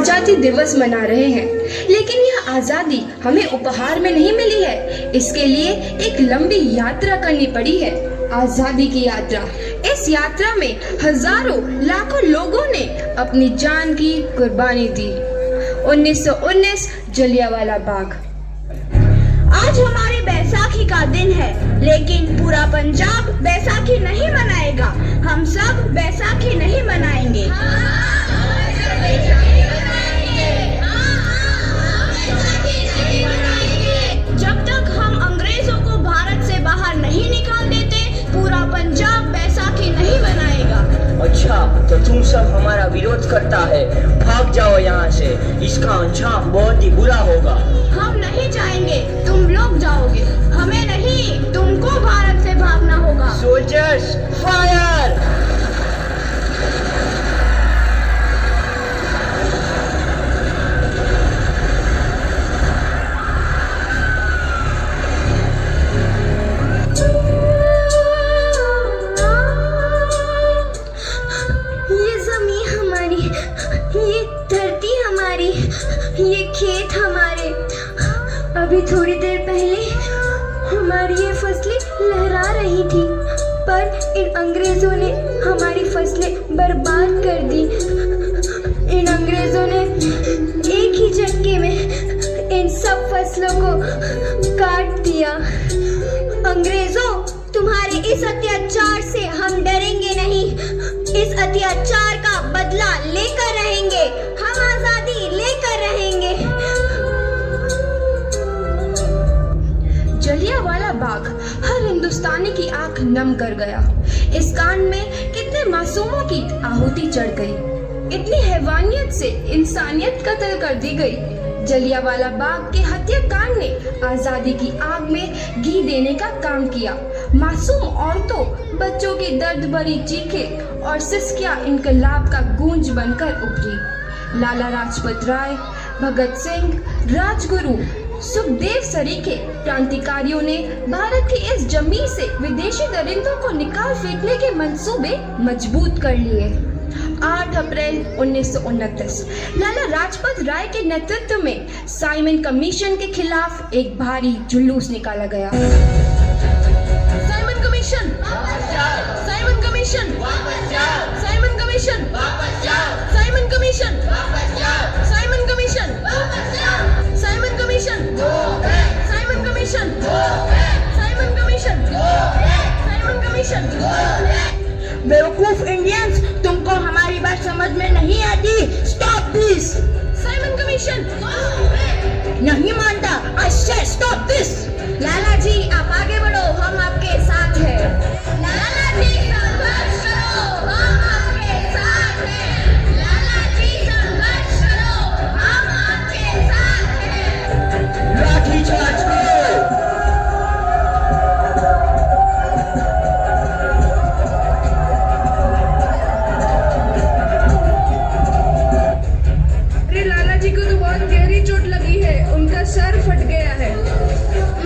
आजादी दिवस मना रहे हैं, लेकिन यह आजादी हमें उपहार में नहीं मिली है। इसके लिए एक लंबी यात्रा करनी पड़ी है, आजादी की यात्रा। इस यात्रा में हजारों लाखों लोगों ने अपनी जान की कुर्बानी दी। 1919 जलियांवाला बाग। आज हमारे बैसाखी का दिन है, लेकिन पूरा पंजाब बैसाखी नहीं मनाएगा। हम सब बैसाखी नहीं मनाएंगे। जब तक हम अंग्रेजों को भारत से बाहर नहीं निकाल देते, पूरा पंजाब बैसाखी नहीं मनाएगा। अच्छा, तो तुम सब हमारा विरोध करता है, भाग जाओ यहाँ से। इसका अंजाम बहुत ही बुरा होगा। हम नहीं जाएंगे, तुम लोग जाओगे। हमें नहीं, तुमको भारत से भागना होगा। Soldiers fire! ये जमीन हमारी, ये धरती हमारी, ये खेत हमारे। अभी थोड़ी देर पहले हमारी ये फसलें लहरा रही थी, पर इन अंग्रेजों ने हमारी फसलें बर्बाद कर दी। इन अंग्रेजों ने एक ही झटके में इन सब फसलों को काट दिया। अंग्रेजों, तुम्हारे इस अत्याचार से हम डरेंगे नहीं। इस अत्याचार का बदला लेकर रहेंगे। हम आजादी लेकर रहेंगे। जलियांवाला बाग हर हिंदुस्तानी की आंख नम कर गया। इस कांड में कितने मासूमों की आहुति चढ़ गई, इतनी हैवानियत से इंसानियत कत्ल कर दी गई। जलियांवाला बाग के हत्याकांड ने आजादी की आग में घी देने का काम किया। मासूम औरतों, बच्चों की दर्द भरी चीखें और सिसकियां इनकलाब का गूंज बनकर उभरी। लाला लाजपत राय, भगत सिंह, राजगुरु, सुखदेव सरीखे क्रांतिकारियों ने भारत की इस जमीन से विदेशी दरिंदों को निकाल फेंकने के मंसूबे मजबूत कर लिए। 8 अप्रैल 1929 लाला लाजपत राय के नेतृत्व में साइमन कमीशन के खिलाफ एक भारी जुलूस निकाला गया। Simon commission, Simon commission, Simon commission, Simon commission, Simon commission, Simon commission, Simon commission, Simon commission, Simon commission. बेवकूफ इंडियंस, तुमको हमारी बात समझ में नहीं आती। Stop this. Simon commission. नहीं मानता। आई से स्टॉप दिस। लाला जी, आप आगे बढ़ो, हम आपके साथ हैं। लाला जी, संघर्ष करो, हम आपके साथ हैं। लाला जी, संघर्ष करो, हम आपके साथ हैं। लाठी चार्ज करो! सर फट गया है।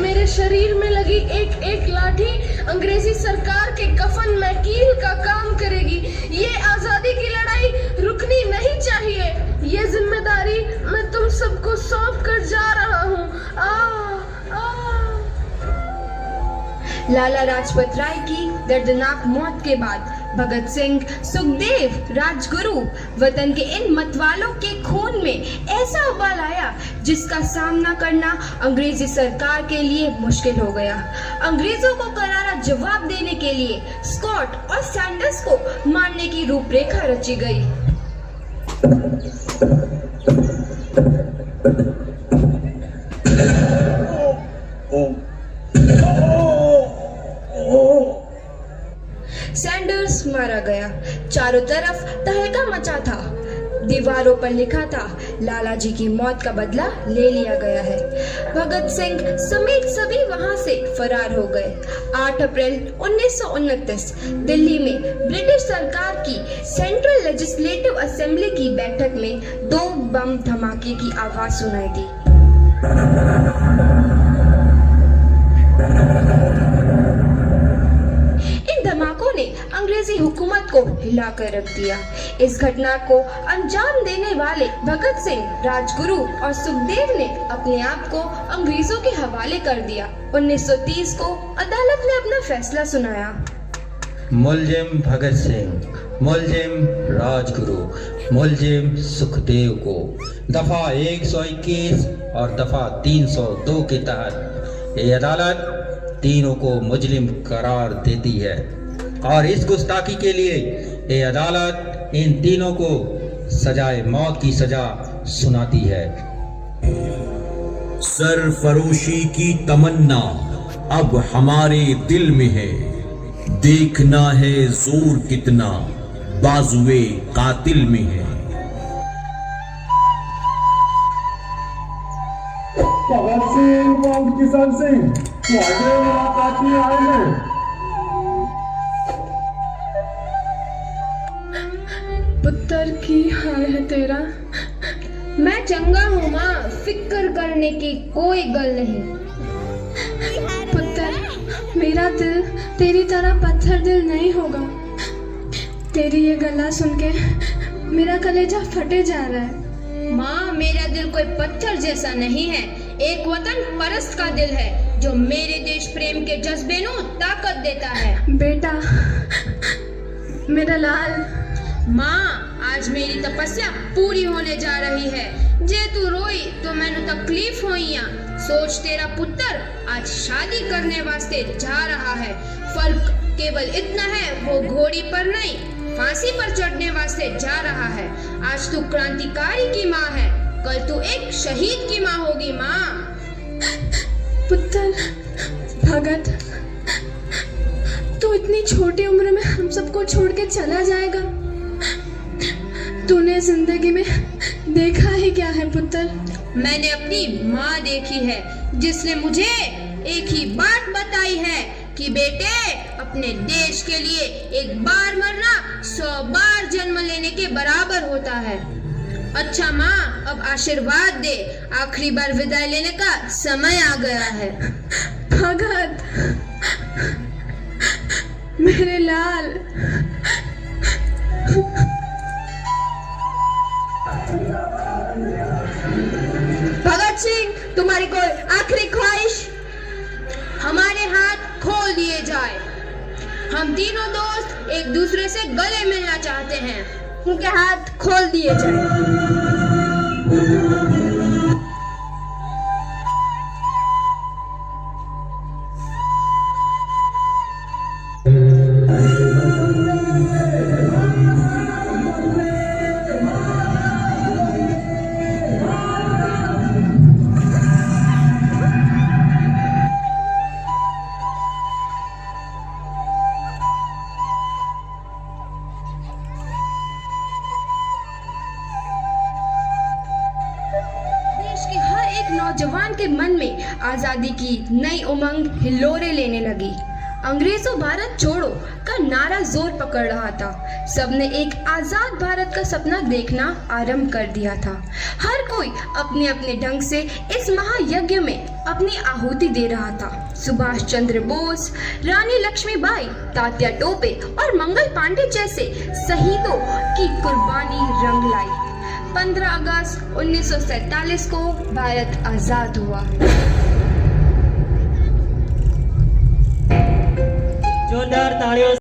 मेरे शरीर में लगी एक एक लाठी अंग्रेजी सरकार के कफन में कील का काम करेगी। ये आजादी की लड़ाई रुकनी नहीं चाहिए। ये जिम्मेदारी मैं तुम सबको सौंप कर जा रहा हूँ। लाला लाजपत राय की दर्दनाक मौत के बाद भगत सिंह, सुखदेव, राजगुरु वतन के इन मतवालों के खून में ऐसा उबाल आया जिसका सामना करना अंग्रेजी सरकार के लिए मुश्किल हो गया। अंग्रेजों को करारा जवाब देने के लिए स्कॉट और सैंडर्स को मारने की रूपरेखा रची गई। सैंडर्स मारा गया। चारों तरफ तहलका मचा था। दीवारों पर लिखा था, लाला जी की मौत का बदला ले लिया गया है। भगत सिंह समेत सभी वहां से फरार हो गए। 8 अप्रैल 1929 दिल्ली में ब्रिटिश सरकार की सेंट्रल लेजिस्लेटिव असेंबली की बैठक में 2 बम धमाके की आवाज सुनाई दी। इन धमाकों ने अंग्रेज अंग्रेजी हुकूमत को हिलाकर रख दिया। इस घटना को अंजाम देने वाले भगत सिंह, राजगुरु और सुखदेव ने अपने आप को अंग्रेजों के हवाले कर दिया। 1930 को अदालत ने अपना फैसला सुनाया। मुलजिम भगत सिंह, मुलजिम राजगुरु, मुलजिम सुखदेव को दफा 121 और दफा 302 के तहत ये अदालत तीनों को मुजरिम करार देती है और इस गुस्ताखी के लिए ये अदालत इन तीनों को सजाए मौत की सजा सुनाती है। सरफरोशी की तमन्ना अब हमारे दिल में है, देखना है जोर कितना बाजुए कातिल में है। भगत सिंह और किशन सिंह ਤੁਹਾਡੇ ਮੁਲਾਕਾਤੀ ਆਏ ਨੇ। पुत्र की हाल है तेरा? मैं चंगा हूँ माँ, फिक्र करने की कोई गल नहीं। पुत्र, मेरा दिल तेरी तरह पत्थर दिल नहीं होगा। तेरी ये गला सुन के मेरा कलेजा फटे जा रहा है। माँ, मेरा दिल कोई पत्थर जैसा नहीं है, एक वतन परस्त का दिल है जो मेरे देश प्रेम के जज्बे को ताकत देता है। बेटा, मेरा लाल। माँ, आज मेरी तपस्या पूरी होने जा रही है। जे तू रोई तो मैंने तकलीफ होइया। सोच, तेरा पुत्र आज शादी करने वास्ते जा रहा है। फर्क केवल इतना है, वो घोड़ी पर नहीं फांसी पर चढ़ने वास्ते जा रहा है। आज तू क्रांतिकारी की माँ है, कल तू एक शहीद की माँ होगी। माँ, पुत्र भगत, तू इतनी छोटी उम्र में हम सबको छोड़ के चला जाएगा? तूने जिंदगी में देखा ही क्या है पुत्र? मैंने अपनी माँ देखी है जिसने मुझे एक ही बात बताई है कि बेटे, अपने देश के लिए एक बार मरना 100 बार जन्म लेने के बराबर होता है। अच्छा माँ, अब आशीर्वाद दे, आखिरी बार विदाई लेने का समय आ गया है। भगत, मेरे लाल। भगत सिंह, तुम्हारी कोई आखिरी ख्वाहिश? हमारे हाथ खोल दिए जाए। हम तीनों दोस्त एक दूसरे से गले मिलना चाहते हैं। उनके हाथ खोल दिए जाए। नौजवान के मन में आजादी की नई उमंग हिलोरे लेने लगी। अंग्रेजों भारत छोड़ो का नारा जोर पकड़ रहा था। सबने एक आजाद भारत का सपना देखना आरंभ कर दिया था। हर कोई अपने अपने ढंग से इस महायज्ञ में अपनी आहुति दे रहा था। सुभाष चंद्र बोस, रानी लक्ष्मीबाई, तात्या टोपे और मंगल पांडे जैसे शहीदों की कुर्बानी रंग लाई। 15 अगस्त 1947 को भारत आजाद हुआ। जोरदार तालियों